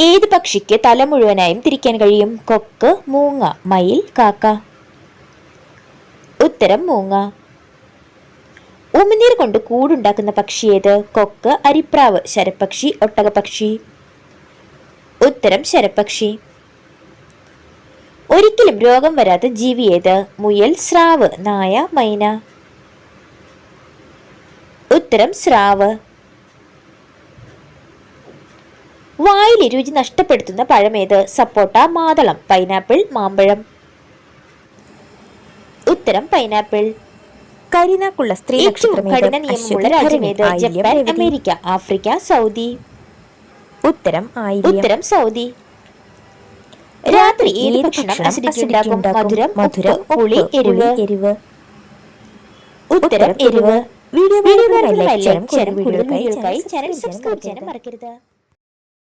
ഏത് പക്ഷിക്ക് തല മുഴുവനായും തിരിക്കാൻ കഴിയും? കൊക്ക്, മൂങ്ങ, മയിൽ, കാക്ക. ഉത്തരം മൂങ്ങ. ഉമിനീർ കൊണ്ട് കൂടുണ്ടാക്കുന്ന പക്ഷി ഏത്? കൊക്ക്, അരിപ്രാവ്, ശരപ്പക്ഷി, ഒട്ടകപക്ഷി. ഉത്തരം ശരപ്പക്ഷി. ഒരിക്കലും രോഗം വരാത്ത ജീവി ഏത്? മുയൽ, സ്രാവ്, നായ, മൈന. ഉത്തരം സ്രാവ്. വായിലെ രുചി നഷ്ടപ്പെടുത്തുന്ന പഴമേത്? സപ്പോട്ട, മാതളം, പൈനാപ്പിൾ, മാമ്പഴം. ഉത്തരം പൈനാപ്പിൾ. കരിനാക്കുള്ള സ്ത്രീ ഏറ്റവും കഠിന നിയമമുള്ള രാജ്യമേത്? Japan, America, Africa, Saudi. ഉത്തരം ഉത്തരം സൗദി. രാത്രി ഏത് ഭക്ഷണം അസിഡിറ്റി ഉണ്ടാക്കും? മധുരം, മധുരം, പുളി, എരിവ്. ഉത്തരം എരിവ്. വീഡിയോ കൂടുതൽ വീഡിയോകൾക്കായി ചാനൽ സബ്സ്ക്രൈബ് ചെയ്യാൻ മറക്കരുത്.